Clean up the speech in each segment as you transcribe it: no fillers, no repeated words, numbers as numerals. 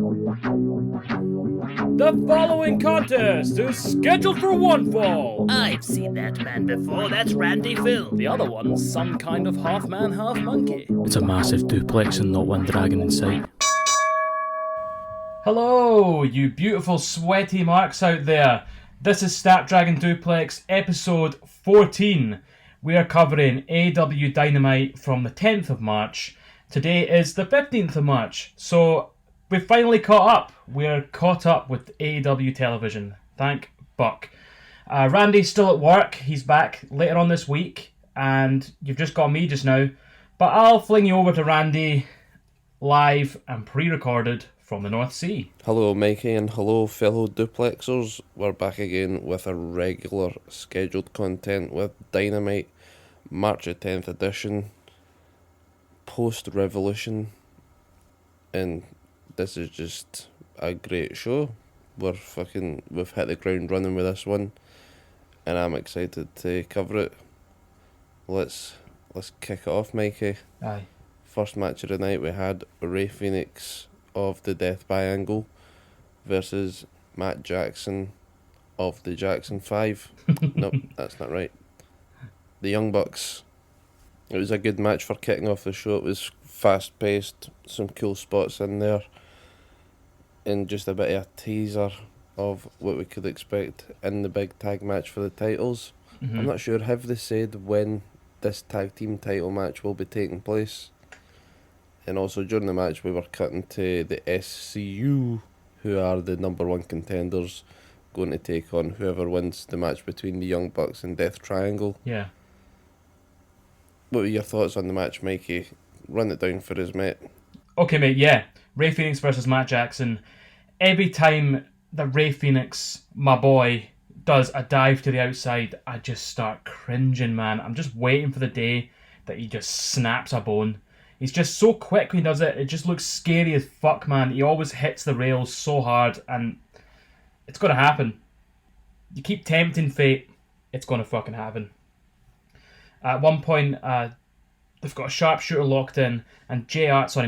The following contest is scheduled for one fall. I've seen that man before. That's Randy Phill. The other one's some kind of half man, half monkey. It's a massive duplex and not one dragon in sight. Hello, you beautiful sweaty marks out there. This is Snapdragon Duplex episode 14. We are covering AEW Dynamite from the 10th of March. Today is the 15th of March, so we've finally caught up. We're caught up with AEW television. Thank Buck. Randy's still at work. He's back later on this week, and you've just got me just now. But I'll fling you over to Randy, live and pre-recorded from the North Sea. Hello Mikey and hello fellow duplexers. We're back again with our regular scheduled content with Dynamite, March 10th edition, post-Revolution, and this is just a great show. We've hit the ground running with this one, and I'm excited to cover it. Let's kick it off, Mikey. Aye. First match of the night, we had Rey Fénix of the Death by Angle versus Matt Jackson of the Jackson 5. Nope, that's not right. The Young Bucks. It was a good match for kicking off the show. It was fast paced, some cool spots in there, and just a bit of a teaser of what we could expect in the big tag match for the titles. I'm not sure, have they said when this tag team title match will be taking place? And also during the match we were cutting to the SCU, who are the number one contenders, going to take on whoever wins the match between the Young Bucks and Death Triangle. Yeah. What were your thoughts on the match, Mikey? Run it down for us, mate. Okay, mate, yeah. Rey Fénix versus Matt Jackson. Every time that Rey Fénix, my boy, does a dive to the outside, I just start cringing, man. I'm just waiting for the day that he just snaps a bone. He's just so quick when he does it. It just looks scary as fuck, man. He always hits the rails so hard, and it's going to happen. You keep tempting fate, it's going to fucking happen. At one point, they've got a sharpshooter locked in, and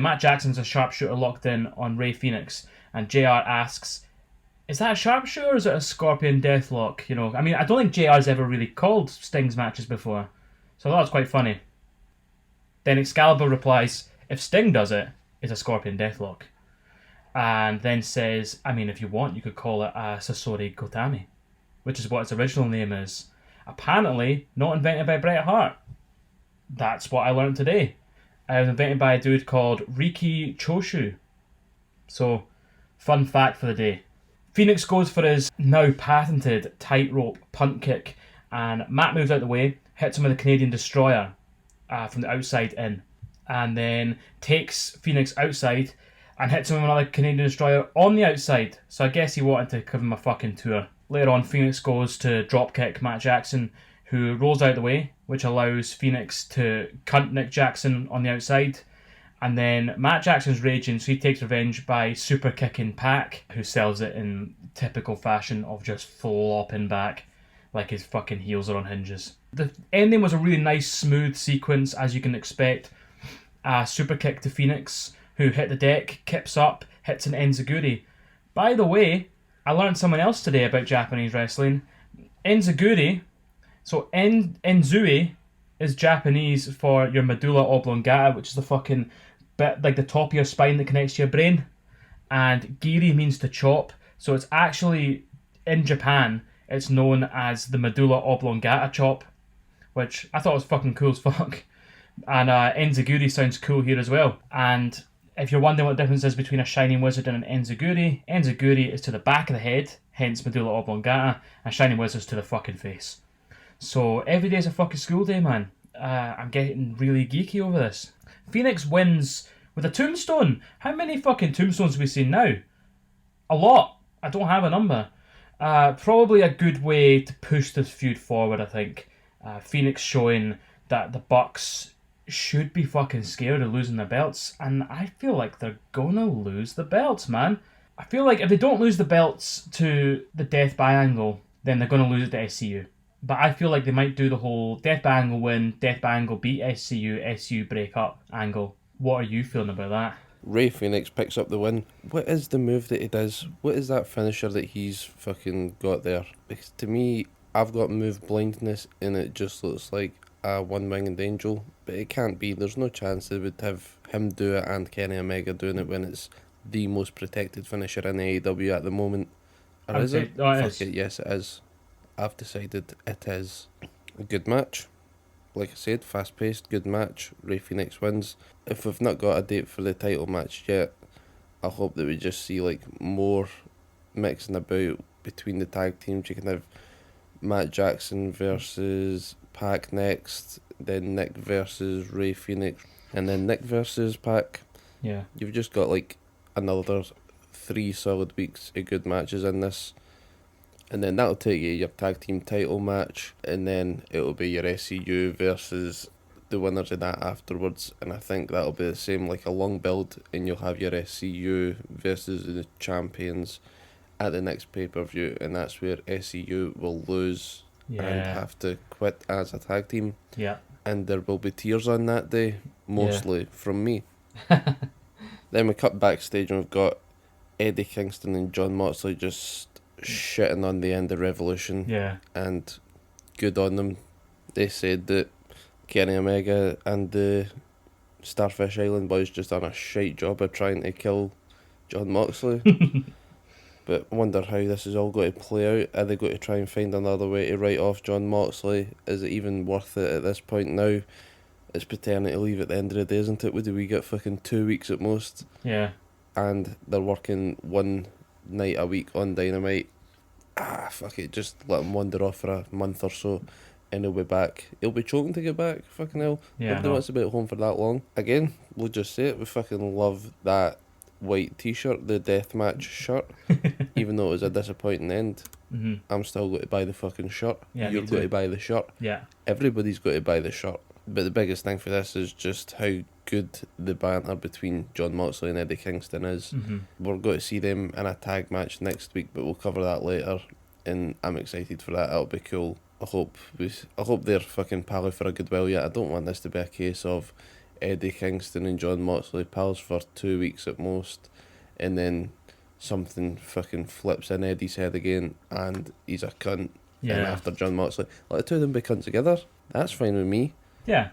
Matt Jackson's a sharpshooter locked in on Rey Fénix, and JR asks, is that a sharpshooter or is it a Scorpion Deathlock? You know, I mean, I don't think JR's ever really called Sting's matches before, so I thought it was quite funny. Then Excalibur replies, if Sting does it, it's a Scorpion Deathlock. And then says, I mean, if you want, you could call it a Sasori Gotami, which is what its original name is. Apparently, not invented by Bret Hart. That's what I learned today. It was invented by a dude called Riki Choshu. So, fun fact for the day. Fénix goes for his now patented tightrope punt kick, and Matt moves out the way, hits him with a Canadian Destroyer from the outside in, and then takes Fénix outside and hits him with another Canadian Destroyer on the outside. So I guess he wanted to give him a fucking tour. Later on, Fénix goes to dropkick Matt Jackson, who rolls out the way, which allows Fénix to cunt Nick Jackson on the outside. And then Matt Jackson's raging, so he takes revenge by super kicking Pac, who sells it in typical fashion of just flopping back like his fucking heels are on hinges. The ending was a really nice, smooth sequence, as you can expect. A super kick to Fénix, who hit the deck, kips up, hits an enziguri. By the way, I learned something else today about Japanese wrestling. Enziguri, so enzui is Japanese for your medulla oblongata, which is the fucking bit, like the top of your spine that connects to your brain. And giri means to chop, so it's actually, in Japan, it's known as the medulla oblongata chop, which I thought was fucking cool as fuck. And enziguri sounds cool here as well. And if you're wondering what the difference is between a Shining Wizard and an enziguri, enziguri is to the back of the head, hence medulla oblongata, and Shining Wizard's to the fucking face. So every day's a fucking school day, man. I'm getting really geeky over this. Fénix wins with a tombstone. How many fucking tombstones have we seen now? A lot. I don't have a number. Probably a good way to push this feud forward, I think. Fénix showing that the Bucks should be fucking scared of losing the belts, and I feel like they're gonna lose the belts, man. I feel like if they don't lose the belts to the Death by Angle, then they're gonna lose it to SCU. But I feel like they might do the whole Death by Angle win, Death by Angle beat SCU, SCU break up angle. What are you feeling about that? Rey Fenix picks up the win. What is the move that he does? What is that finisher that he's fucking got there? Because to me, I've got move blindness and it just looks like a one-winged angel. But it can't be. There's no chance they would have him do it and Kenny Omega doing it when it's the most protected finisher in AEW at the moment. Or is it? Oh, it Fuck is. it, yes it is. I've decided it is. A good match. Like I said, fast-paced, good match. Rey Fenix wins. If we've not got a date for the title match yet, I hope that we just see like more mixing about between the tag teams. You can have Matt Jackson versus Pac next, then Nick versus Rey Fenix, and then Nick versus Pac. Yeah. You've just got like another 3 solid weeks of good matches in this. And then that'll take you your tag team title match, and then it'll be your SCU versus the winners of that afterwards. And I think that'll be the same, like a long build, and you'll have your SCU versus the champions at the next pay-per-view, and that's where SCU will lose and have to quit as a tag team. Yeah. And there will be tears on that day, mostly from me. Then we cut backstage and we've got Eddie Kingston and John Moxley just shitting on the end of Revolution. Yeah. And good on them. They said that Kenny Omega and the Starfish Island boys just done a shite job of trying to kill John Moxley. But I wonder how this is all going to play out. Are they going to try and find another way to write off John Moxley? Is it even worth it at this point now? It's paternity leave at the end of the day, isn't it? What do we get? Fucking 2 weeks at most. Yeah. And they're working one night a week on Dynamite. Fuck it, just let him wander off for a month or so and he'll be back. He'll be choking to get back, fucking hell. Yeah. Nobody wants to be at home for that long. Again, we'll just say it, we fucking love that white t-shirt, the deathmatch shirt. Even though it was a disappointing end, I'm still going to buy the fucking shirt. Yeah, You're going to buy the shirt. Yeah. Everybody's going to buy the shirt. But the biggest thing for this is just how good the banter between John Moxley and Eddie Kingston is. We're going to see them in a tag match next week, but we'll cover that later. And I'm excited for that. That'll be cool. I hope they're fucking pally for a good while yet. I don't want this to be a case of Eddie Kingston and John Moxley pals for 2 weeks at most, and then something fucking flips in Eddie's head again, and he's a cunt. Yeah. And after John Moxley, let the two of them be cunts together. That's fine with me. Yeah.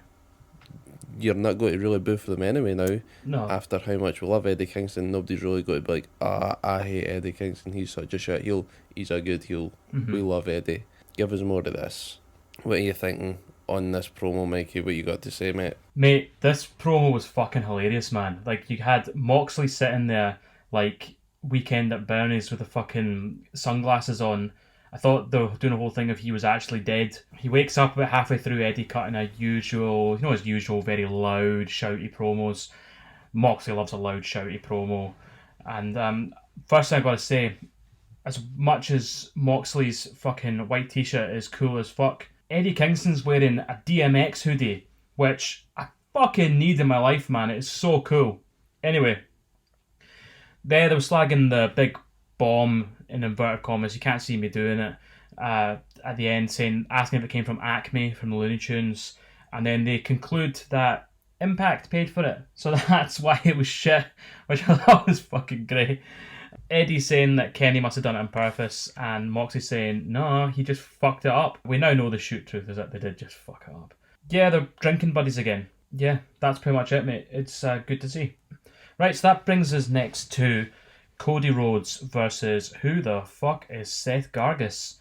You're not going to really boo for them anyway now. No. After how much we love Eddie Kingston, nobody's really going to be like, I hate Eddie Kingston, he's such a shit heel. He's a good heel. We love Eddie. Give us more of this. What are you thinking on this promo, Mikey? What you got to say, mate? Mate, this promo was fucking hilarious, man. Like, you had Moxley sitting there, like, Weekend at Bernie's with the fucking sunglasses on. I thought they were doing a whole thing if he was actually dead. He wakes up about halfway through, Eddie cutting a usual, his usual very loud, shouty promos. Moxley loves a loud, shouty promo. And first thing I gotta say, as much as Moxley's fucking white t-shirt is cool as fuck, Eddie Kingston's wearing a DMX hoodie, which I fucking need in my life, man. It is so cool. Anyway, they were slagging the big bomb in inverted commas. You can't see me doing it. At the end, asking if it came from Acme, from the Looney Tunes, and then they conclude that Impact paid for it, so that's why it was shit, which I thought was fucking great. Eddie saying that Kenny must have done it on purpose, and Moxie saying, no, he just fucked it up. We now know the shoot truth is that they did just fuck it up. Yeah, they're drinking buddies again. Yeah, that's pretty much it, mate. It's good to see. Right, so that brings us next to Cody Rhodes versus who the fuck is Seth Gargis?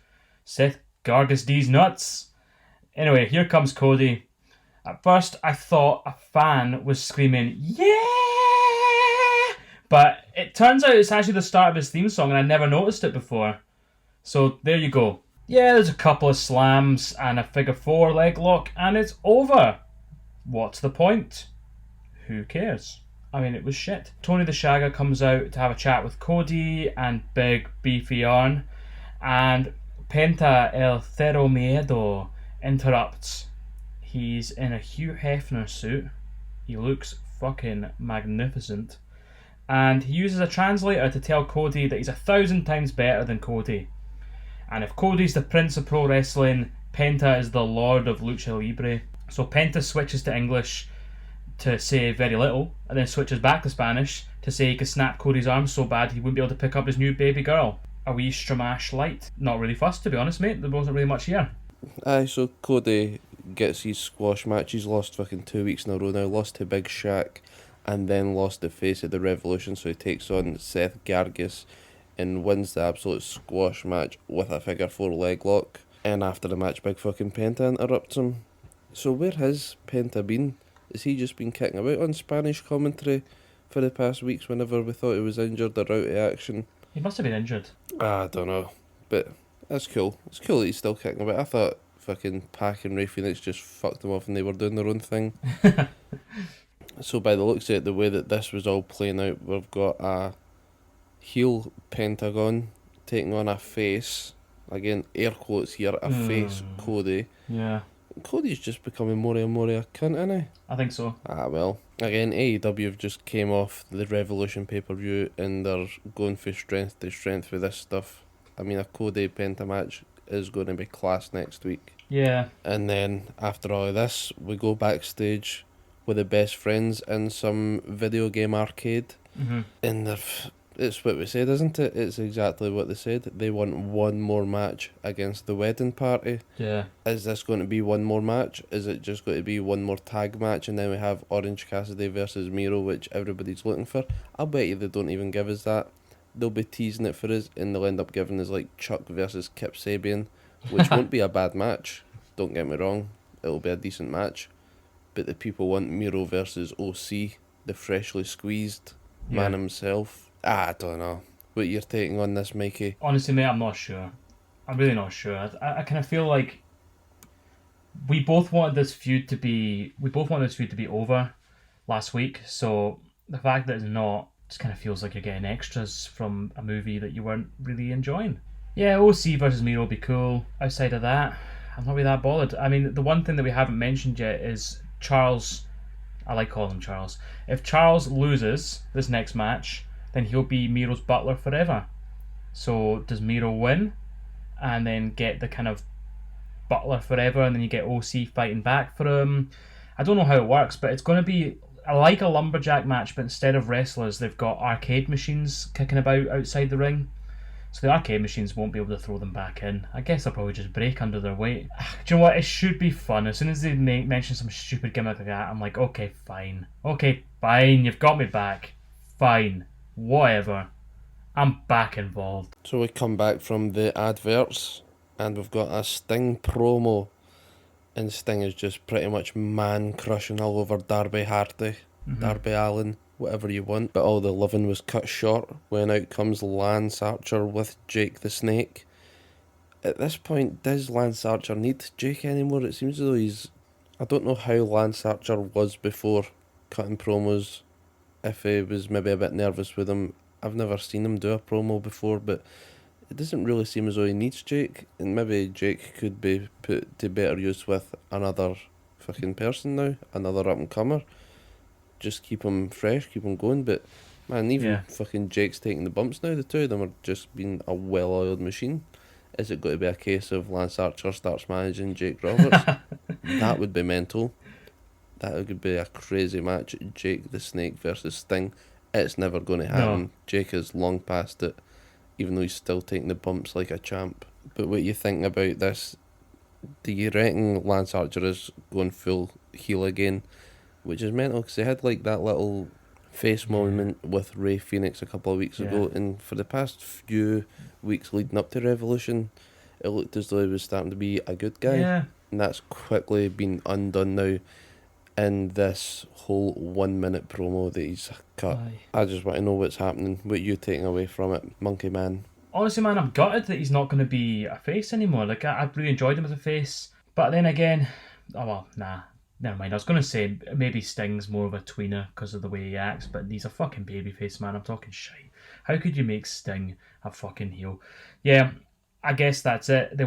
Seth Gargis D's nuts. Anyway, here comes Cody. At first, I thought a fan was screaming, yeah! But it turns out it's actually the start of his theme song, and I never noticed it before. So there you go. Yeah, there's a couple of slams and a figure 4 leg lock, and it's over. What's the point? Who cares? I mean, it was shit. Tony the Shagger comes out to have a chat with Cody and Big Beefy Arn, and Penta El Cero Miedo interrupts. He's in a Hugh Hefner suit. He looks fucking magnificent. And he uses a translator to tell Cody that he's 1,000 times better than Cody. And if Cody's the Prince of Pro Wrestling, Penta is the Lord of Lucha Libre. So Penta switches to English, to say very little, and then switches back to Spanish to say he could snap Cody's arm so bad he wouldn't be able to pick up his new baby girl. A wee stramash light. Not really fussed, to be honest, mate. There wasn't really much here. Aye, so Cody gets his squash match. He's lost fucking 2 weeks in a row now. Lost to Big Shaq and then lost the face of the Revolution, so he takes on Seth Gargis and wins the absolute squash match with a figure 4 leg lock. And after the match, Big fucking Penta interrupts him. So where has Penta been? Has he just been kicking about on Spanish commentary for the past weeks whenever we thought he was injured or out of action? He must have been injured. I don't know. But that's cool. It's cool that he's still kicking about. I thought fucking Pac and Ray Phoenix just fucked him off and they were doing their own thing. So by the looks of it, the way that this was all playing out, we've got a heel Pentagon taking on a face. Again, air quotes here, a face Cody. Yeah. Cody's just becoming more and more a cunt, isn't he? I think so. Ah, well. Again, AEW have just came off the Revolution pay-per-view and they're going from strength to strength with this stuff. I mean, a Cody Penta match is going to be class next week. Yeah. And then, after all of this, we go backstage with the best friends in some video game arcade. Mm-hmm. And it's what we said, isn't it? It's exactly what they said. They want one more match against the wedding party. Yeah. Is this going to be one more match? Is it just going to be one more tag match and then we have Orange Cassidy versus Miro, which everybody's looking for? I'll bet you they don't even give us that. They'll be teasing it for us and they'll end up giving us like Chuck versus Kip Sabian, which won't be a bad match. Don't get me wrong. It'll be a decent match. But the people want Miro versus OC, the freshly squeezed man himself. I don't know. What you're taking on this, Mikey? Honestly, mate, I'm not sure. I'm really not sure. I kind of feel like we both wanted this feud to be over last week. So the fact that it's not just kind of feels like you're getting extras from a movie that you weren't really enjoying. Yeah, OC versus Miro will be cool. Outside of that, I'm not really that bothered. I mean, the one thing that we haven't mentioned yet is Charles. I like calling him Charles. If Charles loses this next match, then he'll be Miro's butler forever. So does Miro win and then get the kind of butler forever, and then you get OC fighting back for him? I don't know how it works, but it's going to be like a lumberjack match, but instead of wrestlers, they've got arcade machines kicking about outside the ring. So the arcade machines won't be able to throw them back in. I guess they'll probably just break under their weight. Do you know what? It should be fun. As soon as they mention some stupid gimmick like that, I'm like, okay, fine. Okay, fine. You've got me back. Fine. Whatever. I'm back involved. So we come back from the adverts and we've got a Sting promo. And Sting is just pretty much man-crushing all over Darby Hardy, Darby Allin, whatever you want. But all the loving was cut short when out comes Lance Archer with Jake the Snake. At this point, does Lance Archer need Jake anymore? It seems as though he's... I don't know how Lance Archer was before cutting promos. If he was maybe a bit nervous with him. I've never seen him do a promo before, but it doesn't really seem as though he needs Jake. And maybe Jake could be put to better use with another fucking person now, another up-and-comer. Just keep him fresh, keep him going. But man, even fucking Jake's taking the bumps now. The two of them are just being a well-oiled machine. Is it going to be a case of Lance Archer starts managing Jake Roberts? That would be mental. That would be a crazy match. Jake the Snake versus Sting. It's never going to happen. No. Jake is long past it, even though he's still taking the bumps like a champ. But what you think about this? Do you reckon Lance Archer is going full heel again? Which is mental, because he had like that little face moment with Ray Phoenix a couple of weeks ago, and for the past few weeks leading up to Revolution, it looked as though he was starting to be a good guy. Yeah. And that's quickly been undone now in this whole 1 minute promo that he's cut. Aye. I just want to know what's happening, what you taking away from it, Monkey Man. Honestly, man, I'm gutted that he's not going to be a face anymore. Like, I really enjoyed him as a face. But then again, never mind. I was going to say maybe Sting's more of a tweener because of the way he acts, but he's a fucking babyface, man. I'm talking shite. How could you make Sting a fucking heel? Yeah, I guess that's it.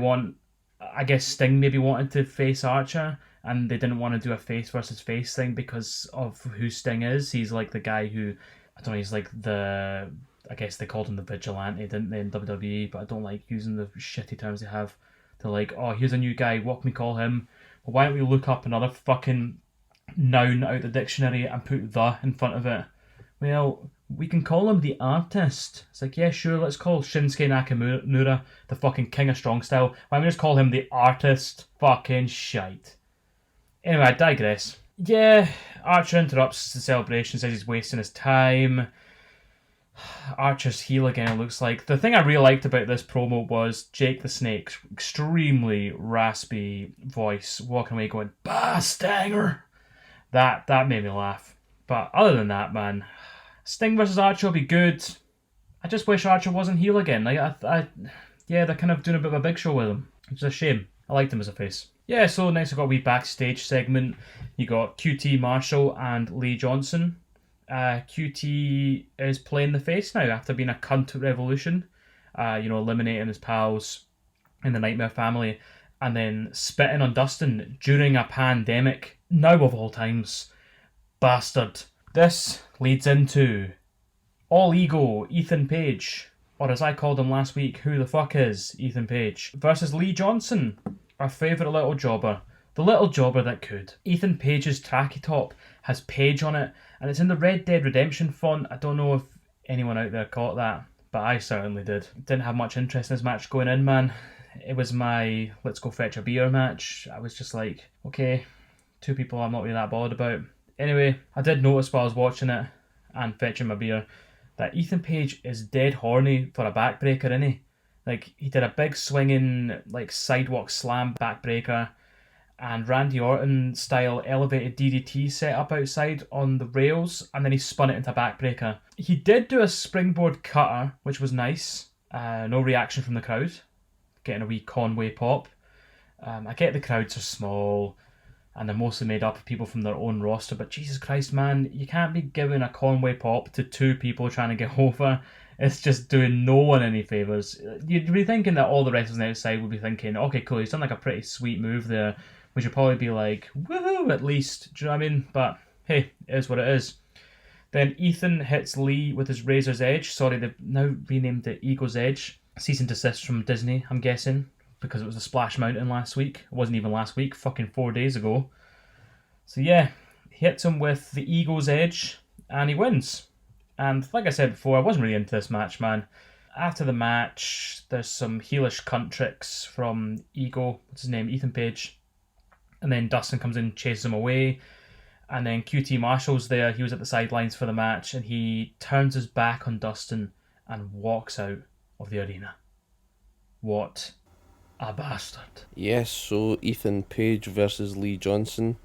I guess Sting maybe wanted to face Archer, and they didn't want to do a face versus face thing because of who Sting is. He's like the guy who, I don't know, he's like I guess they called him the vigilante, didn't they, in WWE, but I don't like using the shitty terms they have. They're like, oh, here's a new guy, what can we call him? Well, why don't we look up another fucking noun out the dictionary and put the in front of it. Well, we can call him the artist. It's like, yeah, sure, let's call Shinsuke Nakamura the fucking king of strong style. Why don't we just call him the artist? Fucking shite. Anyway, I digress. Yeah, Archer interrupts the celebration, says he's wasting his time. Archer's heel again, it looks like. The thing I really liked about this promo was Jake the Snake's extremely raspy voice walking away going, "Bastanger!" That made me laugh. But other than that, man, Sting versus Archer will be good. I just wish Archer wasn't heel again. Yeah, they're kind of doing a bit of a big show with him, which is a shame. I liked him as a face. Yeah, so next we've got a wee backstage segment. You got QT Marshall and Lee Johnson. QT is playing the face now after being a cunt at Revolution. Eliminating his pals in the Nightmare Family and then spitting on Dustin during a pandemic. Now of all times. Bastard. This leads into All Ego Ethan Page, or as I called him last week, who the fuck is Ethan Page, versus Lee Johnson, our favourite little jobber. The little jobber that could. Ethan Page's tracky top has Page on it, and it's in the Red Dead Redemption font. I don't know if anyone out there caught that, but I certainly did. Didn't have much interest in this match going in, man. It was my let's go fetch a beer match. I was just like, okay, two people I'm not really that bothered about. Anyway, I did notice while I was watching it and fetching my beer that Ethan Page is dead horny for a backbreaker, isn't he? Like, he did a big swinging, like, sidewalk slam backbreaker and Randy Orton style elevated DDT set up outside on the rails, and then he spun it into a backbreaker. He did do a springboard cutter, which was nice. No reaction from the crowd. Getting a wee Conway pop. I get the crowds are small and they're mostly made up of people from their own roster, but Jesus Christ, man, you can't be giving a Conway pop to two people trying to get over. It's just doing no one any favours. You'd be thinking that all the wrestlers on the outside would be thinking, okay, cool, he's done like a pretty sweet move there. We should probably be like, woohoo, at least. Do you know what I mean? But hey, it is what it is. Then Ethan hits Lee with his Razor's Edge. Sorry, they've now renamed it Ego's Edge. Cease and desist from Disney, I'm guessing, because it was a Splash Mountain last week. It wasn't even last week, fucking 4 days ago. So yeah, he hits him with the Ego's Edge, and he wins. And like I said before, I wasn't really into this match, man. After the match, there's some heelish cunt tricks from Ego, what's his name, Ethan Page. And then Dustin comes in and chases him away. And then QT Marshall's there. He was at the sidelines for the match. And he turns his back on Dustin and walks out of the arena. What a bastard. Yes, so Ethan Page versus Lee Johnson.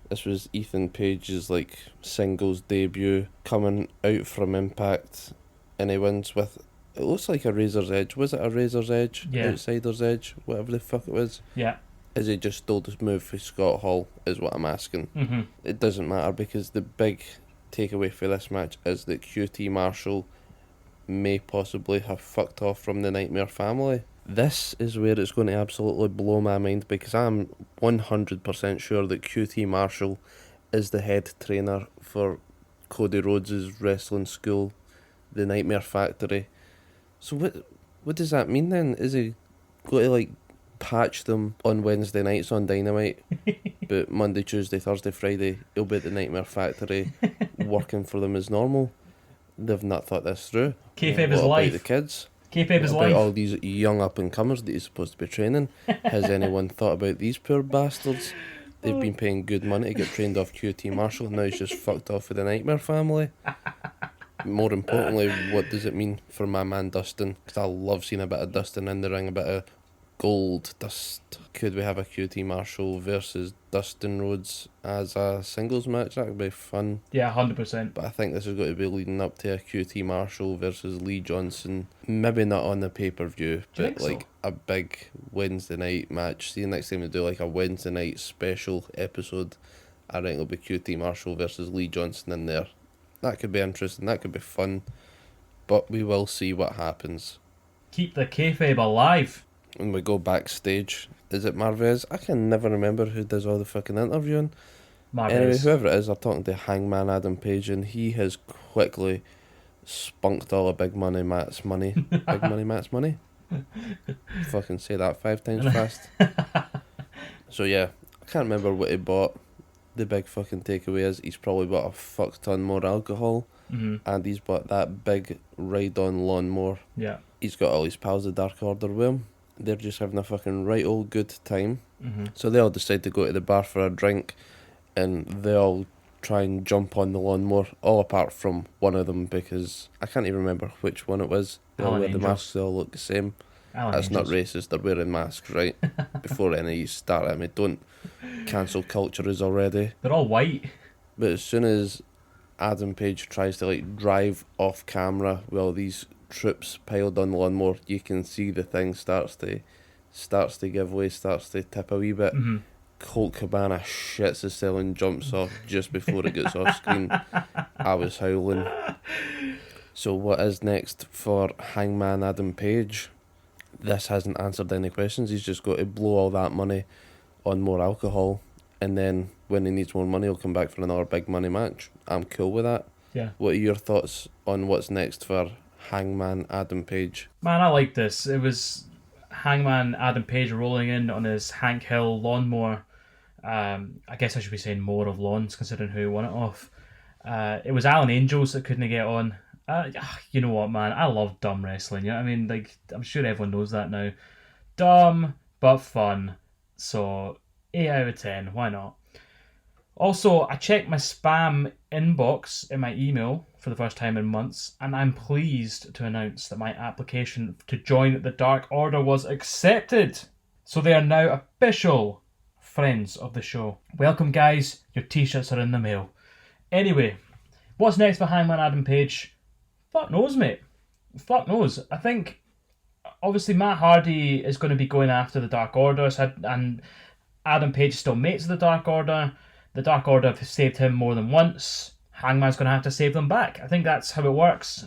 This was Ethan Page's like singles debut coming out from Impact. And he wins with, it looks like a Razor's Edge. Was it a Razor's Edge? Yeah. Outsider's Edge? Whatever the fuck it was. Yeah. Is he just stole this move for Scott Hall, is what I'm asking. Mm-hmm. It doesn't matter because the big takeaway for this match is that QT Marshall may possibly have fucked off from the Nightmare Family. This is where it's going to absolutely blow my mind because I'm 100% sure that QT Marshall is the head trainer for Cody Rhodes' wrestling school, the Nightmare Factory. So what does that mean then? Is he going to like patch them on Wednesday nights on Dynamite, but Monday, Tuesday, Thursday, Friday he'll be at the Nightmare Factory working for them as normal? They've not thought this through. Kayfabe What is about life. the kids? Kayfabe is What about life. all these young up and comers that he's supposed to be training? Has anyone thought about these poor bastards? They've been paying good money to get trained off QT Marshall. Now he's just fucked off with the Nightmare Family. More importantly, what does it mean for my man Dustin? Because I love seeing a bit of Dustin in the ring, a bit of gold dust. Could we have a QT Marshall versus Dustin Rhodes as a singles match? That would be fun. Yeah, 100%. But I think this is going to be leading up to a QT Marshall versus Lee Johnson. Maybe not on the pay-per-view, Do you but think like so? a big Wednesday night match. See, the next time we do like a Wednesday night special episode, I think it'll be QT Marshall versus Lee Johnson in there. That could be interesting. That could be fun. But we will see what happens. Keep the kayfabe alive. When we go backstage, is it Marvez? I can never remember who does all the fucking interviewing. Anyway, Marvez. whoever it is, they're talking to Hangman Adam Page, and he has quickly spunked all of Big Money Matt's money. Big Money Matt's money? Fucking say that 5 times fast. So yeah, I can't remember what he bought. the big fucking takeaway is he's probably bought a fuck ton more alcohol, and he's bought that big ride-on lawnmower. Yeah. He's got all his pals, the Dark Order, with him. They're just having a fucking right old good time. So they all decide to go to the bar for a drink, and they all try and jump on the lawnmower, all apart from one of them, because I can't even remember which one it was. They all Alan wear the Angels. masks, they all look the same. Alan That's Angels. not racist, they're wearing masks, right? Before any of you start at me, don't cancel culture is already. They're all white. But as soon as Adam Page tries to like drive off camera with all these troops piled on the lawnmower, you can see the thing starts to give way, starts to tip a wee bit. Colt Cabana shits himself and jumps off just before it gets off screen. I was howling. So what is next for Hangman Adam Page? This hasn't answered any questions. He's just got to blow all that money on more alcohol, and then when he needs more money, he'll come back for another big money match. I'm cool with that. Yeah. What are your thoughts on what's next for Hangman Adam Page? Man, I like this. It was Hangman Adam Page rolling in on his Hank Hill lawnmower. I guess I should be saying more of lawns, considering who won it off. It was Alan Angels that couldn't get on. You know what, man? I love dumb wrestling. You know what I mean? Like, I'm sure everyone knows that now. Dumb, but fun. So, 8 out of 10. Why not? Also, I checked my spam inbox in my email for the first time in months, and I'm pleased to announce that my application to join the Dark Order was accepted. So they are now official friends of the show. Welcome, guys. Your t-shirts are in the mail. Anyway, what's next for Hangman Adam Page? Fuck knows, mate. Fuck knows. I think, obviously, Matt Hardy is going to be going after the Dark Order, and Adam Page is still mates with the Dark Order. The Dark Order have saved him more than once. Hangman's going to have to save them back. I think that's how it works.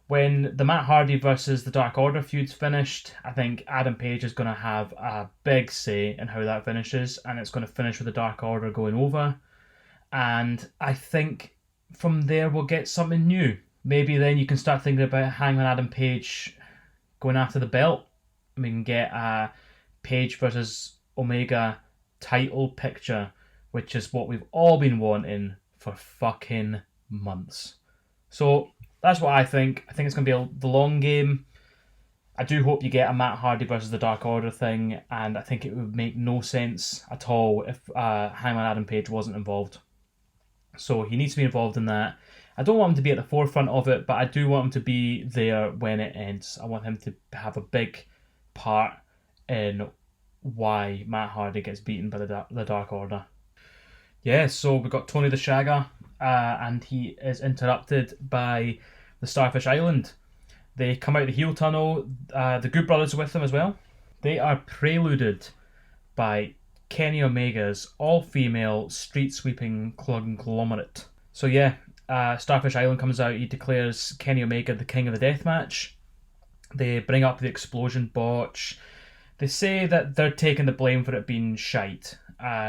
When the Matt Hardy versus the Dark Order feud's finished, I think Adam Page is going to have a big say in how that finishes, and it's going to finish with the Dark Order going over. And I think from there we'll get something new. Maybe then you can start thinking about Hangman Adam Page going after the belt. We can get a Page versus Omega title picture, which is what we've all been wanting for fucking months. So that's what I think. I think it's going to be the long game. I do hope you get a Matt Hardy versus the Dark Order thing, and I think it would make no sense at all if Hangman Adam Page wasn't involved. So he needs to be involved in that. I don't want him to be at the forefront of it, but I do want him to be there when it ends. I want him to have a big part in why Matt Hardy gets beaten by the Dark Order. Yeah, so we've got Tony the Shagger, and he is interrupted by the Starfish Island. They come out the heel tunnel. The Good Brothers are with them as well. They are preluded by Kenny Omega's all-female street-sweeping conglomerate. So yeah, Starfish Island comes out. He declares Kenny Omega the king of the deathmatch. They bring up the explosion botch. They say that they're taking the blame for it being shite.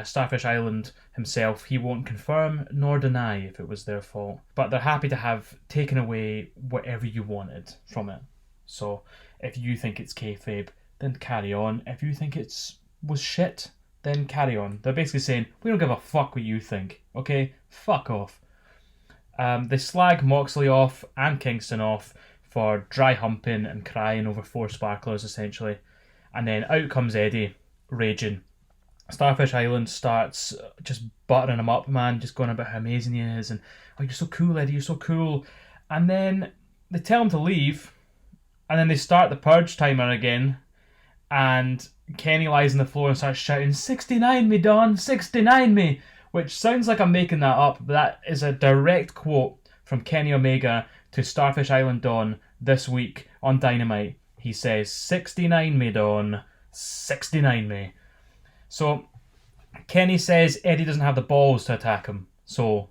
Starfish Island himself, he won't confirm nor deny if it was their fault. But they're happy to have taken away whatever you wanted from it. So if you think it's kayfabe, then carry on. If you think was shit, then carry on. They're basically saying, we don't give a fuck what you think, okay? Fuck off. They slag Moxley off and Kingston off for dry humping and crying over 4 sparklers, essentially. And then out comes Eddie, raging. Starfish Island starts just buttering him up, man, just going about how amazing he is, and, oh, you're so cool, Eddie, you're so cool. And then they tell him to leave, and then they start the purge timer again, and Kenny lies on the floor and starts shouting, 69 me, Don, 69 me, which sounds like I'm making that up, but that is a direct quote from Kenny Omega to Starfish Island Don this week on Dynamite. He says, 69 me, Don, 69 me. So, Kenny says Eddie doesn't have the balls to attack him. So,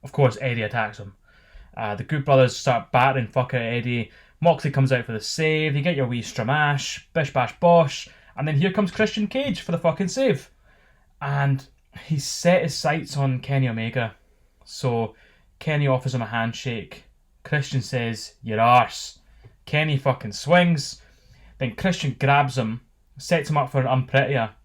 of course, Eddie attacks him. The Good Brothers start battering fuck out Eddie. Moxley comes out for the save. You get your wee stramash, bish bash bosh. And then here comes Christian Cage for the fucking save. And he's set his sights on Kenny Omega. So, Kenny offers him a handshake. Christian says, your arse. Kenny fucking swings. Then Christian grabs him, sets him up for an unprettier.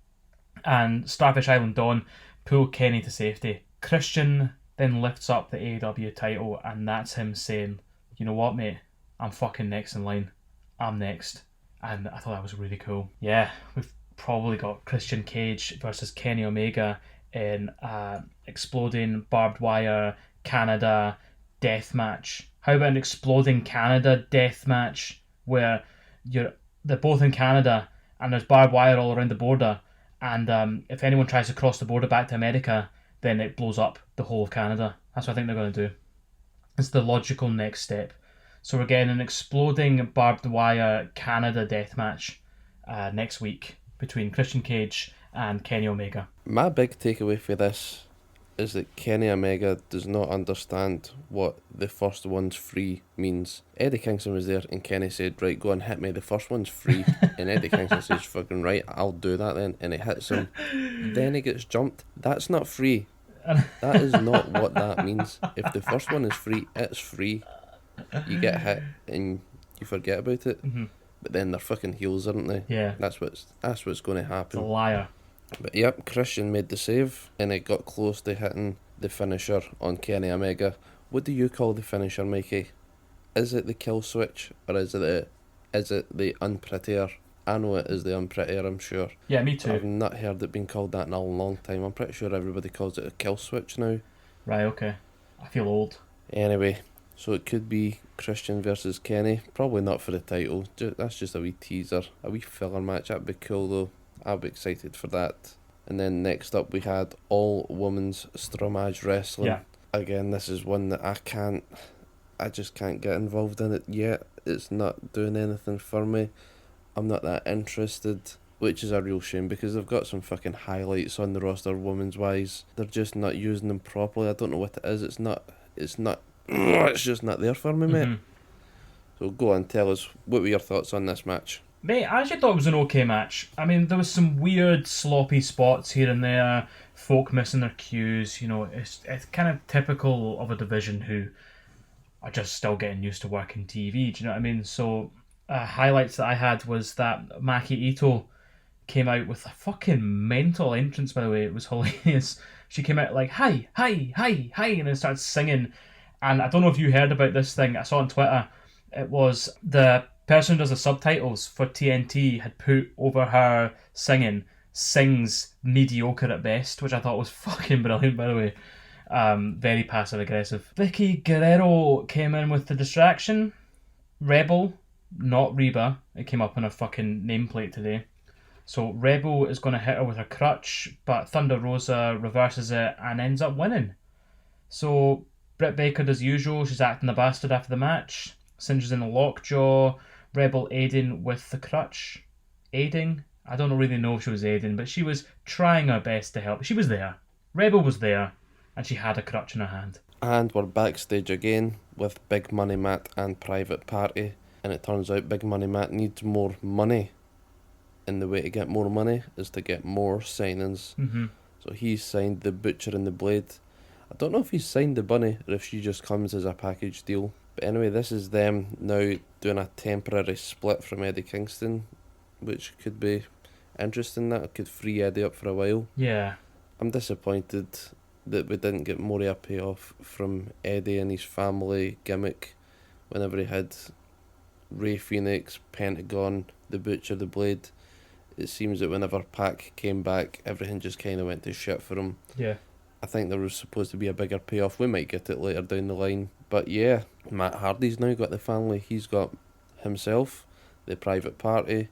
And Starfish Island Dawn pull Kenny to safety. Christian then lifts up the AEW title, and that's him saying, you know what, mate? I'm fucking next in line. I'm next. And I thought that was really cool. Yeah, we've probably got Christian Cage versus Kenny Omega in exploding barbed wire Canada death match. How about an exploding Canada death match where they're both in Canada and there's barbed wire all around the border, and if anyone tries to cross the border back to America, then it blows up the whole of Canada. That's what I think they're going to do. It's the logical next step. So we're getting an exploding barbed wire Canada death match next week between Christian Cage and Kenny Omega. My big takeaway for this is that Kenny Omega does not understand what the first one's free means. Eddie Kingston was there and Kenny said, right, go and hit me, the first one's free. And Eddie Kingston says, fucking right, I'll do that then. And he hits him. Then he gets jumped. That's not free. That is not what that means. If the first one is free, it's free. You get hit and you forget about it. Mm-hmm. But then they're fucking heels, aren't they? Yeah. That's what's going to happen. It's a liar. But yep, Christian made the save and it got close to hitting the finisher on Kenny Omega. What do you call the finisher, Mikey? Is it the kill switch or is it the unprettier? I know it is the unprettier, I'm sure. Yeah, me too. I've not heard it being called that in a long time. I'm pretty sure everybody calls it a kill switch now. Right, okay. I feel old. Anyway, so it could be Christian versus Kenny. Probably not for the title. That's just a wee teaser. A wee filler match. That'd be cool though. I'll be excited for that. And then next up we had all women's Stromage wrestling. Yeah. Again, this is one that I just can't get involved in it yet. It's not doing anything for me. I'm not that interested, which is a real shame because they've got some fucking highlights on the roster women's wise. They're just not using them properly. I don't know what it is. It's just not there for me, mate. Mm-hmm. So go on, tell us, what were your thoughts on this match? Mate, I actually thought it was an okay match. I mean, there was some weird, sloppy spots here and there, folk missing their cues. You know, it's kind of typical of a division who are just still getting used to working TV. Do you know what I mean? So, highlights that I had was that Maki Ito came out with a fucking mental entrance, by the way. It was hilarious. She came out like, hi, hi, hi, hi, and then started singing. And I don't know if you heard about this thing. I saw on Twitter. It was the person who does the subtitles for TNT had put over her sings mediocre at best, which I thought was fucking brilliant, by the way. Very passive aggressive. Vicky Guerrero came in with the distraction. Rebel, not Reba. It came up on her fucking nameplate today. So Rebel is going to hit her with her crutch, but Thunder Rosa reverses it and ends up winning. So Britt Baker does usual. She's acting the bastard after the match. Cinder's in the lockjaw. Rebel aiding with the crutch. Aiding? I don't really know if she was aiding, but she was trying her best to help. She was there. Rebel was there, and she had a crutch in her hand. And we're backstage again with Big Money Matt and Private Party. And it turns out Big Money Matt needs more money. And the way to get more money is to get more signings. Mm-hmm. So he's signed the Butcher and the Blade. I don't know if he's signed the Bunny or if she just comes as a package deal. But anyway, this is them now doing a temporary split from Eddie Kingston, which could be interesting. That could free Eddie up for a while. Yeah. I'm disappointed that we didn't get more of a payoff from Eddie and his family gimmick whenever he had Ray Phoenix, Pentagon, the Butcher, the Blade. It seems that whenever Pac came back, everything just kind of went to shit for him. Yeah. I think there was supposed to be a bigger payoff. We might get it later down the line. But yeah, Matt Hardy's now got the family. He's got himself, the Private Party,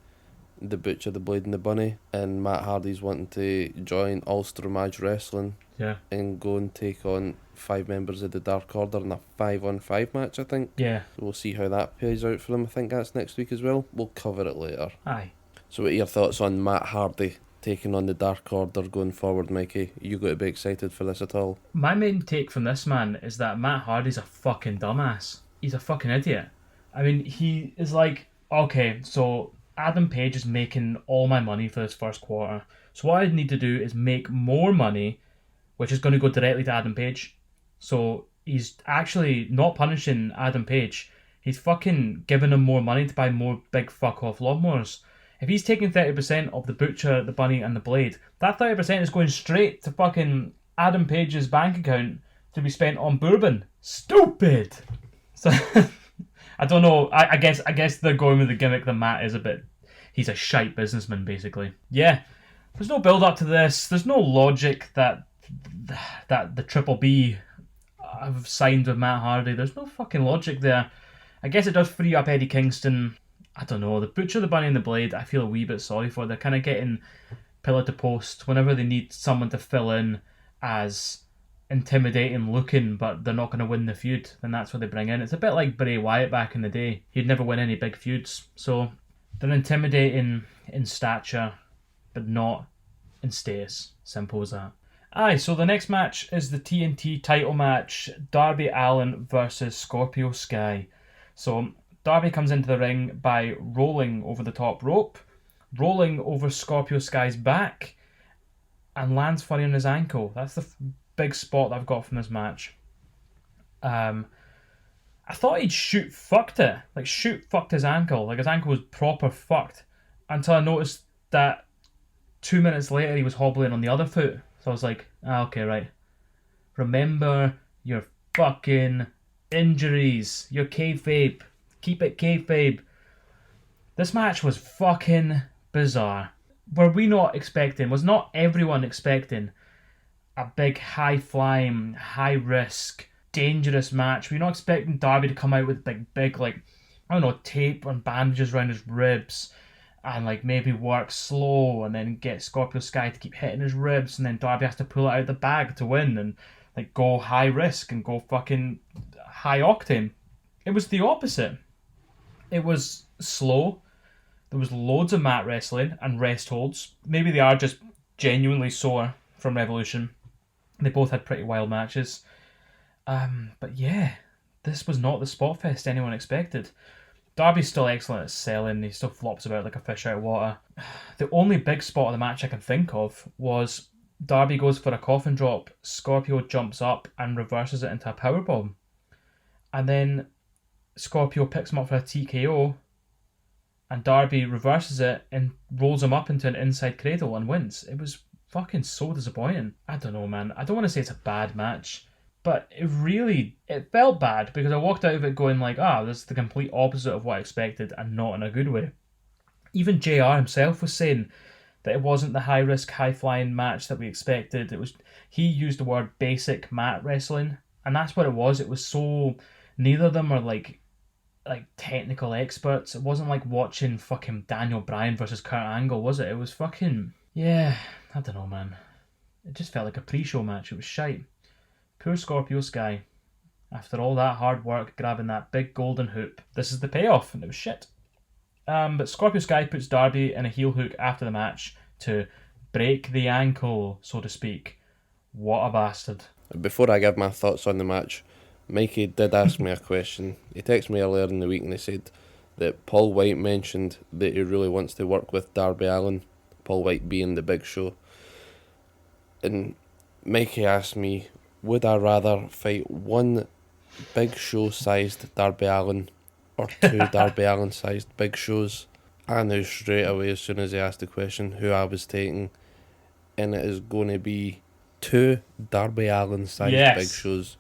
the Butcher, the Blade and the Bunny. And Matt Hardy's wanting to join Ulster Match Wrestling. Yeah. And go and take on 5 members of the Dark Order in a 5-on-5 match, I think. Yeah. So we'll see how that plays out for him. I think that's next week as well. We'll cover it later. Aye. So what are your thoughts on Matt Hardy taking on the Dark Order going forward, Mikey? Are you going to be excited for this at all? My main take from this man is that Matt Hardy's a fucking dumbass. He's a fucking idiot. I mean, he is like, okay, so Adam Page is making all my money for this first quarter. So what I need to do is make more money, which is going to go directly to Adam Page. So he's actually not punishing Adam Page. He's fucking giving him more money to buy more big fuck off lawnmowers. If he's taking 30% of the Butcher, the Bunny, and the Blade, that 30% is going straight to fucking Adam Page's bank account to be spent on bourbon. Stupid! So, I don't know. I guess they're going with the gimmick that Matt is a bit... He's a shite businessman, basically. Yeah. There's no build-up to this. There's no logic that the Triple B have signed with Matt Hardy. There's no fucking logic there. I guess it does free up Eddie Kingston. I don't know. The Butcher, the Bunny, and the Blade, I feel a wee bit sorry for. They're kind of getting pillar to post whenever they need someone to fill in as intimidating looking, but they're not going to win the feud. Then that's what they bring in. It's a bit like Bray Wyatt back in the day. He'd never win any big feuds. So they're intimidating in stature, but not in status. Simple as that. Aye, so the next match is the TNT title match. Darby Allin versus Scorpio Sky. So Darby comes into the ring by rolling over the top rope, rolling over Scorpio Sky's back, and lands funny on his ankle. That's the big spot that I've got from this match. I thought he'd shoot fucked it. Like, shoot fucked his ankle. Like, his ankle was proper fucked. Until I noticed that 2 minutes later he was hobbling on the other foot. So I was like, okay, right. Remember your fucking injuries. Your kayfabe. Keep it kayfabe. This match was fucking bizarre. Were we not expecting, was not everyone expecting a big high-flying, high-risk, dangerous match? Were you not expecting Darby to come out with big, like, I don't know, tape and bandages around his ribs and, like, maybe work slow and then get Scorpio Sky to keep hitting his ribs and then Darby has to pull it out of the bag to win and, like, go high-risk and go fucking high-octane? It was the opposite. It was slow. There was loads of mat wrestling and rest holds. Maybe they are just genuinely sore from Revolution. They both had pretty wild matches. But yeah, this was not the spot fest anyone expected. Darby's still excellent at selling. He still flops about like a fish out of water. The only big spot of the match I can think of was Darby goes for a coffin drop. Scorpio jumps up and reverses it into a powerbomb. And then Scorpio picks him up for a TKO. And Darby reverses it and rolls him up into an inside cradle and wins. It was fucking so disappointing. I don't know, man. I don't want to say it's a bad match, but it felt bad because I walked out of it going like, this is the complete opposite of what I expected and not in a good way. Even JR himself was saying that it wasn't the high-risk, high-flying match that we expected. He used the word basic mat wrestling, and that's what it was. It was so... Neither of them are like technical experts. It wasn't like watching fucking Daniel Bryan versus Kurt Angle, was it? It was fucking... Yeah, I don't know, man. It just felt like a pre-show match. It was shite. Poor Scorpio Sky. After all that hard work grabbing that big golden hoop, this is the payoff, and it was shit. But Scorpio Sky puts Darby in a heel hook after the match to break the ankle, so to speak. What a bastard. Before I give my thoughts on the match, Mikey did ask me a question. He texted me earlier in the week and he said that Paul White mentioned that he really wants to work with Darby Allin, Paul White being the Big Show. And Mikey asked me, would I rather fight one Big Show-sized Darby Allin or two Darby Allin-sized Big Shows? I knew straight away as soon as he asked the question who I was taking, and it is going to be two Darby Allin-sized Big Shows.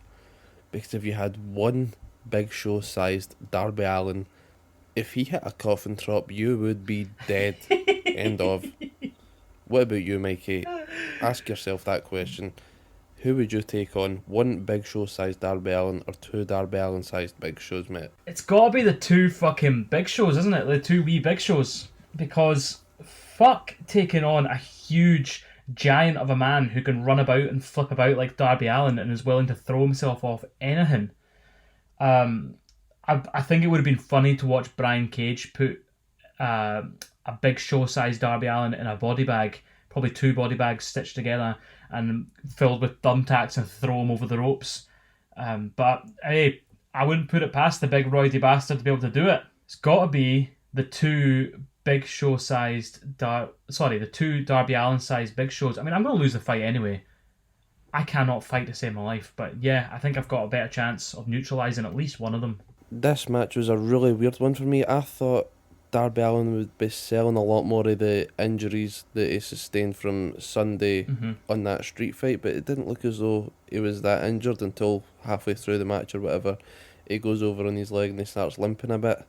Because if you had one Big Show-sized Darby Allin, if he hit a coffin drop, you would be dead. End of. What about you, Mikey? Ask yourself that question. Who would you take on? One Big Show-sized Darby Allin or two Darby Allin-sized Big Shows, mate? It's got to be the two fucking Big Shows, isn't it? The two wee Big Shows. Because fuck taking on a huge... giant of a man who can run about and flip about like Darby Allin and is willing to throw himself off anything. I think it would have been funny to watch Brian Cage put a Big Show-sized Darby Allin in a body bag, probably two body bags stitched together and filled with thumbtacks and throw him over the ropes. But hey, I wouldn't put it past the big roidy bastard to be able to do it. It's got to be the two Big Show-sized... the two Darby Allin-sized Big Shows. I mean, I'm going to lose the fight anyway. I cannot fight to save my life. But yeah, I think I've got a better chance of neutralising at least one of them. This match was a really weird one for me. I thought Darby Allin would be selling a lot more of the injuries that he sustained from Sunday on that street fight, but it didn't look as though he was that injured until halfway through the match or whatever. He goes over on his leg and he starts limping a bit,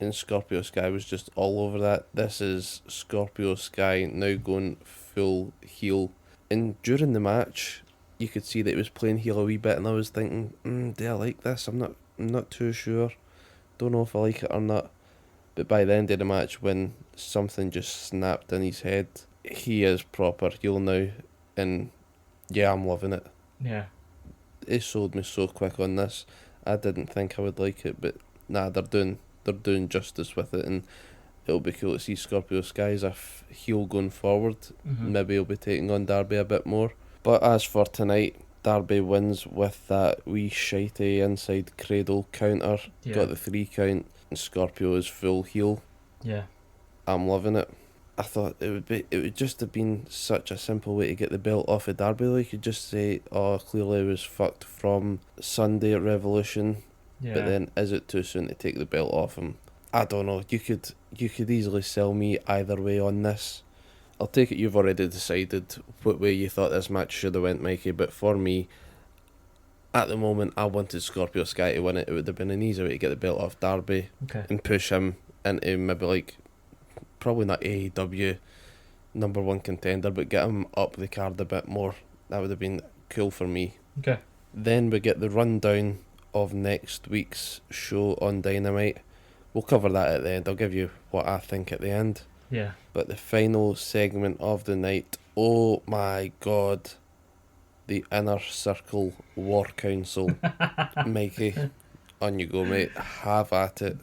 and Scorpio Sky was just all over that. This is Scorpio Sky now going full heel. And during the match, you could see that he was playing heel a wee bit, and I was thinking, do I like this? I'm not too sure. Don't know if I like it or not. But by the end of the match, when something just snapped in his head, he is proper heel now, and yeah, I'm loving it. Yeah. It sold me so quick on this. I didn't think I would like it, but nah, they're doing justice with it, and it'll be cool to see Scorpio Sky as a heel going forward. Maybe he'll be taking on Darby a bit more. But as for tonight, Darby wins with that wee shitey inside cradle counter. Yeah. Got the 3 count, and Scorpio is full heel. Yeah. I'm loving it. I thought it would just have been such a simple way to get the belt off of Darby. Like, you could just say, oh, clearly he was fucked from Sunday at Revolution. Yeah. But then, is it too soon to take the belt off him? I don't know. You could easily sell me either way on this. I'll take it you've already decided what way you thought this match should have went, Mikey. But for me, at the moment, I wanted Scorpio Sky to win it. It would have been an easy way to get the belt off Darby and push him into maybe like, probably not AEW #1 contender, but get him up the card a bit more. That would have been cool for me. Okay. Then we get the rundown of next week's show on Dynamite. We'll cover that at the end. I'll give you what I think at the end. Yeah. But the final segment of the night, oh my god, the Inner Circle War Council. Mikey, on you go, mate. Have at it.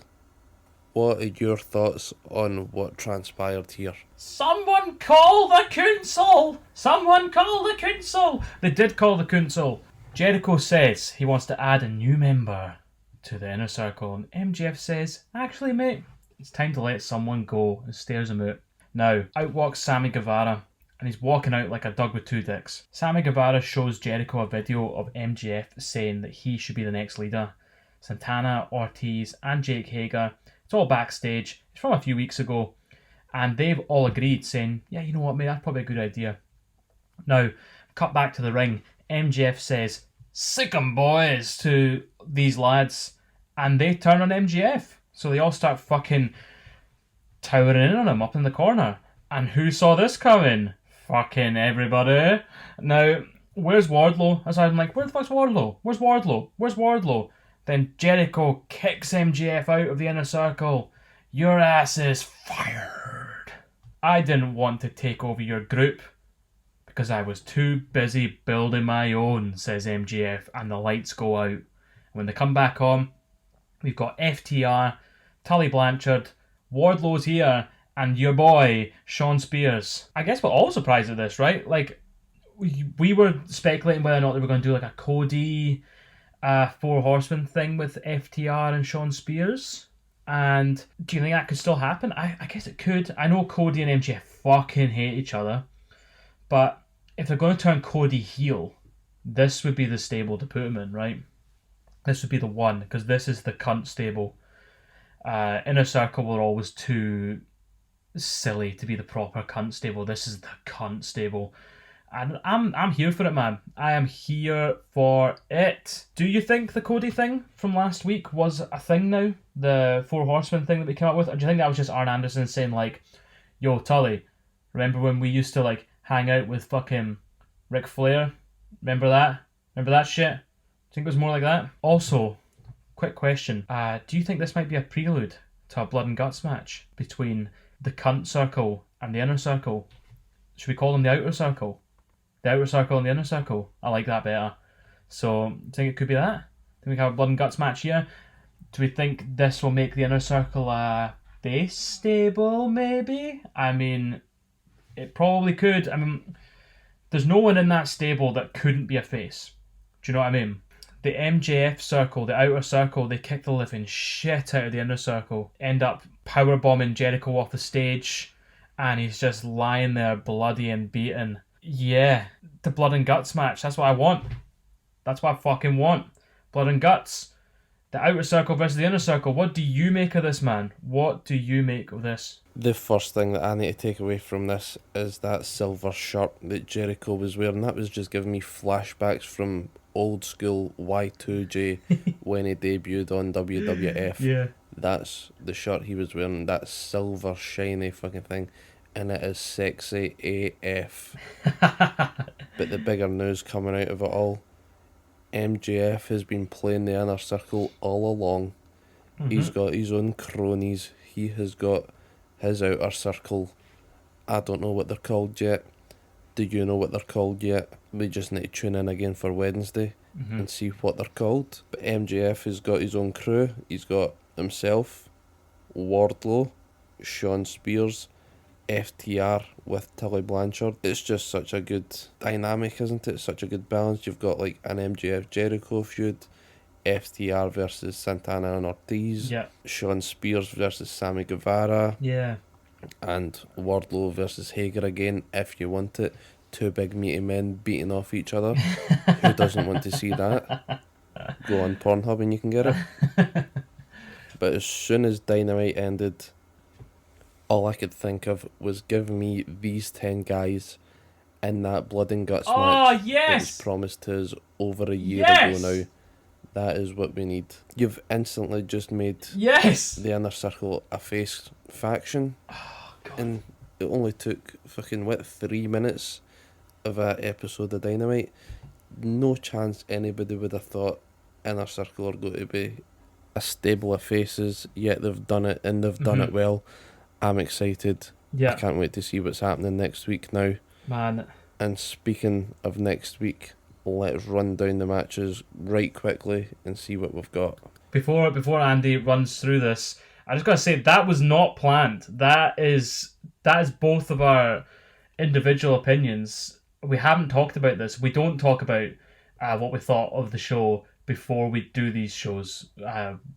What are your thoughts on what transpired here? Someone call the Cooncill! Someone call the Cooncill! They did call the Cooncill. Jericho says he wants to add a new member to the Inner Circle, and MJF says, actually, mate, it's time to let someone go, and stares him out. Now, out walks Sammy Guevara, and he's walking out like a dog with 2 dicks. Sammy Guevara shows Jericho a video of MJF saying that he should be the next leader. Santana, Ortiz, and Jake Hager, it's all backstage. It's from a few weeks ago, and they've all agreed, saying, yeah, you know what, mate, that's probably a good idea. Now, cut back to the ring. MJF says, sick 'em, boys, to these lads, and they turn on MJF. So they all start fucking towering in on him up in the corner. And who saw this coming? Fucking everybody. Now, where's Wardlow? As I'm like, where the fuck's Wardlow? Where's Wardlow? Where's Wardlow? Then Jericho kicks MJF out of the Inner Circle. Your ass is fired. I didn't want to take over your group because I was too busy building my own, says MJF, and the lights go out. When they come back on, we've got FTR, Tully Blanchard, Wardlow's here, and your boy, Sean Spears. I guess we're all surprised at this, right? Like, we were speculating whether or not they were going to do like a Cody 4 Horsemen thing with FTR and Sean Spears. And do you think that could still happen? I guess it could. I know Cody and MJF fucking hate each other, but if they're going to turn Cody heel, this would be the stable to put him in, right? This would be the one, because this is the cunt stable. Inner Circle were always too silly to be the proper cunt stable. This is the cunt stable. And I'm here for it, man. I am here for it. Do you think the Cody thing from last week was a thing now? The 4 Horsemen thing that we came up with? Or do you think that was just Arn Anderson saying, like, yo, Tully, remember when we used to, like, hang out with fucking Ric Flair? Remember that? Remember that shit? Do you think it was more like that? Also, quick question. Do you think this might be a prelude to a blood and guts match between the cunt circle and the Inner Circle? Should we call them the Outer Circle? The Outer Circle and the Inner Circle. I like that better. So, do you think it could be that? Do we have a blood and guts match here? Do we think this will make the Inner Circle a base stable, maybe? I mean, it probably could. I mean, there's no one in that stable that couldn't be a face. Do you know what I mean? The MJF Circle, the Outer Circle, they kick the living shit out of the Inner Circle. End up powerbombing Jericho off the stage, and he's just lying there bloody and beaten. Yeah, the blood and guts match. That's what I want. That's what I fucking want. Blood and guts. The Outer Circle versus the Inner Circle. What do you make of this, man? What do you make of this? The first thing that I need to take away from this is that silver shirt that Jericho was wearing. That was just giving me flashbacks from old school Y2J when he debuted on WWF. Yeah. That's the shirt he was wearing, that silver shiny fucking thing, and it is sexy AF. But the bigger news coming out of it all, MJF has been playing the Inner Circle all along. He's got his own cronies. He has got his Outer Circle. I don't know what they're called yet. Do you know what they're called yet? We just need to tune in again for Wednesday and see what they're called. But MJF has got his own crew. He's got himself, Wardlow, Sean Spears, FTR with Tully Blanchard. It's just such a good dynamic, isn't it? Such a good balance. You've got like an MJF Jericho feud, FTR versus Santana and Ortiz, Sean Spears versus Sammy Guevara, and Wardlow versus Hager again, if you want it. Two big meaty men beating off each other. Who doesn't want to see that? Go on Pornhub and you can get it. But as soon as Dynamite ended, all I could think of was give me these 10 guys in that blood and guts match that was promised to us over a year ago now. That is what we need. You've instantly just made the Inner Circle a face faction. Oh, God. And it only took fucking, 3 minutes of that episode of Dynamite. No chance anybody would have thought Inner Circle are going to be a stable of faces, yet they've done it, and they've done it well. I'm excited. I can't wait to see what's happening next week now. Man. And speaking of next week, let's run down the matches right quickly and see what we've got. Before Andy runs through this, I just gotta say that was not planned. That is both of our individual opinions. We haven't talked about this. We don't talk about what we thought of the show before we do these shows.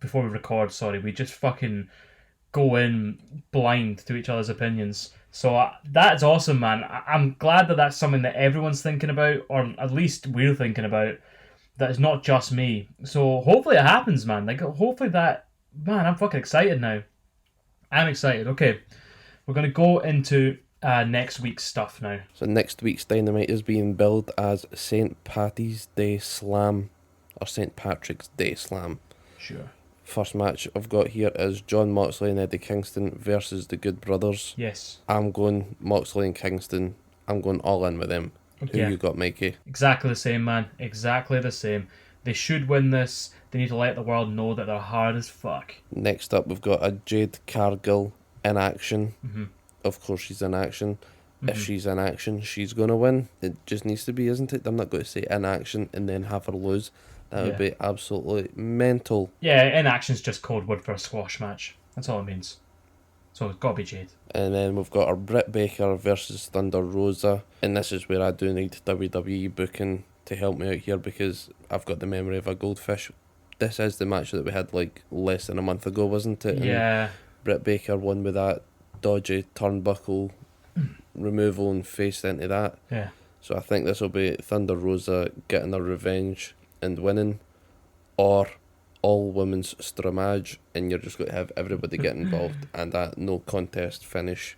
Before we record, sorry. We just fucking go in blind to each other's opinions. So that's awesome, man. I'm glad that that's something that everyone's thinking about, or at least we're thinking about. That it's not just me. So hopefully it happens, man. Like, hopefully that... Man, I'm fucking excited now. I'm excited. Okay, we're going to go into next week's stuff now. So next week's Dynamite is being billed as St. Patty's Day Slam, or St. Patrick's Day Slam. Sure. First match I've got here is John Moxley and Eddie Kingston versus the Good Brothers. Yes. I'm going Moxley and Kingston. I'm going all in with them. Okay. Who you got, Mikey? Exactly the same, man. Exactly the same. They should win this. They need to let the world know that they're hard as fuck. Next up, we've got a Jade Cargill in action. Of course she's in action. If she's in action, she's going to win. It just needs to be, isn't it? I'm not going to say in action and then have her lose. That would be absolutely mental. Yeah, in action's just code word for a squash match. That's all it means. So it's got to be Jade. And then we've got our Britt Baker versus Thunder Rosa. And this is where I do need WWE booking to help me out here, because I've got the memory of a goldfish. This is the match that we had like less than a month ago, wasn't it? Yeah. And Britt Baker won with that dodgy turnbuckle removal and faced into that. Yeah. So I think this will be Thunder Rosa getting her revenge and winning, or all women's strumage, and you're just going to have everybody get involved and that no contest finish.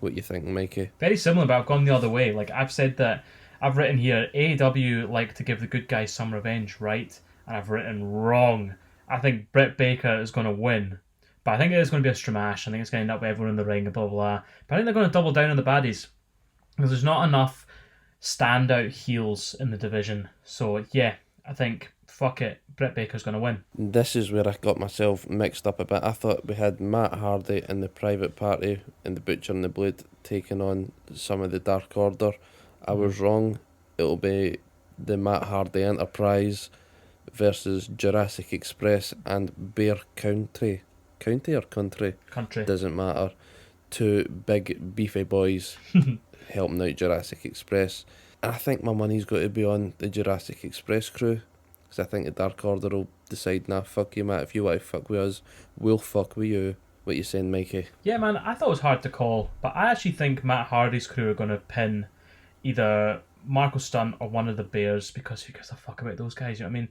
What you think, Mikey? Very similar, but I've gone the other way. Like, I've said that, I've written here, AEW like to give the good guys some revenge, right? And I've written wrong. I think Britt Baker is going to win, but I think it is going to be a stramash. I think it's going to end up with everyone in the ring and blah, blah, blah. But I think they're going to double down on the baddies, because there's not enough standout heels in the division. So, yeah, I think, fuck it, Britt Baker's going to win. This is where I got myself mixed up a bit. I thought we had Matt Hardy and the Private Party and the Butcher and the Blade taking on some of the Dark Order. I was wrong. It'll be the Matt Hardy Enterprise versus Jurassic Express and Bear Country. County or country? Country. Doesn't matter. Two big beefy boys helping out Jurassic Express. And I think my money's got to be on the Jurassic Express crew, because I think the Dark Order will decide, nah, fuck you, Matt. If you want to fuck with us, we'll fuck with you. What you saying, Mikey? Yeah, man, I thought it was hard to call, but I actually think Matt Hardy's crew are going to pin either Marco Stunt or one of the Bears, because who gives a fuck about those guys, you know what I mean?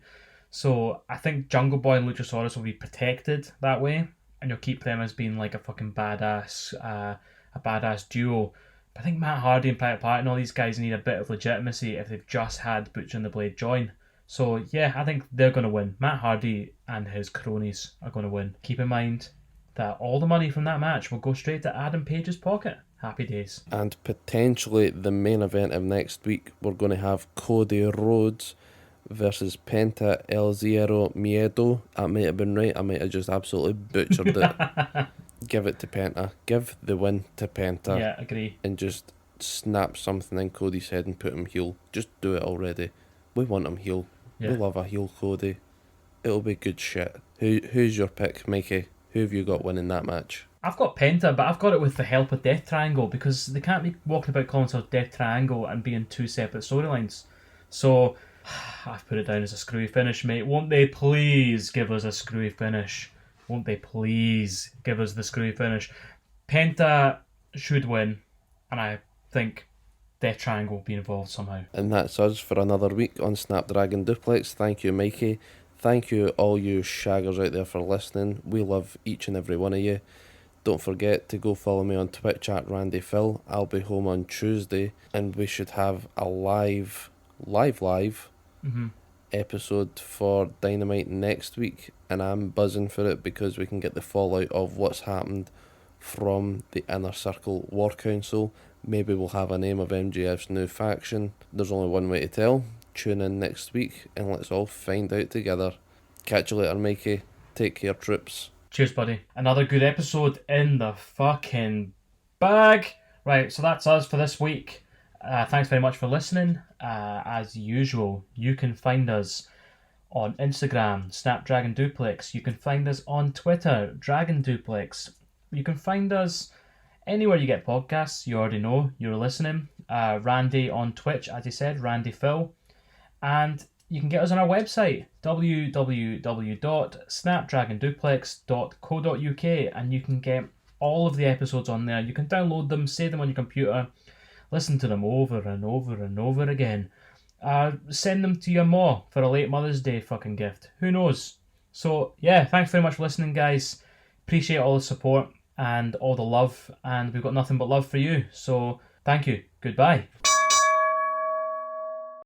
So I think Jungle Boy and Luchasaurus will be protected that way, and you'll keep them as being like a fucking badass, a badass duo. But I think Matt Hardy and Private Party and all these guys need a bit of legitimacy if they've just had Butcher and the Blade join. So yeah, I think they're going to win. Matt Hardy and his cronies are going to win. Keep in mind that all the money from that match will go straight to Adam Page's pocket. Happy days. And potentially the main event of next week, we're going to have Cody Rhodes versus Penta El Zero Miedo. That might have been right. I might have just absolutely butchered it. Give it to Penta. Give the win to Penta. Yeah, agree. And just snap something in Cody's head and put him heel. Just do it already. We want him heel. Yeah. We love a heel Cody. It'll be good shit. Who's your pick, Mikey? Who have you got winning that match? I've got Penta, but I've got it with the help of Death Triangle, because they can't be walking about calling themselves Death Triangle and being two separate storylines. So I've put it down as a screwy finish, mate. Won't they please give us a screwy finish? Won't they please give us the screwy finish? Penta should win, and I think Death Triangle will be involved somehow. And that's us for another week on Snapdragon Duplex. Thank you, Mikey. Thank you, all you shaggers out there, for listening. We love each and every one of you. Don't forget to go follow me on Twitch at Randy Phill. I'll be home on Tuesday, and we should have a live episode for Dynamite next week. And I'm buzzing for it because we can get the fallout of what's happened from the Inner Circle War Council. Maybe we'll have a name of MJF's new faction. There's only one way to tell. Tune in next week and let's all find out together. Catch you later, Mikey. Take care, troops. Cheers, buddy. Another good episode in the fucking bag. Right, so that's us for this week. Thanks very much for listening. As usual, you can find us on Instagram, Snapdragon Duplex. You can find us on Twitter, Dragon Duplex. You can find us anywhere you get podcasts. You already know you're listening. Randy on Twitch, as he said, Randy Phill. And you can get us on our website, www.snapdragonduplex.co.uk, and you can get all of the episodes on there. You can download them, save them on your computer, listen to them over and over and over again. Send them to your ma for a late Mother's Day fucking gift. Who knows? So, yeah, thanks very much for listening, guys. Appreciate all the support and all the love, and we've got nothing but love for you. So, thank you. Goodbye.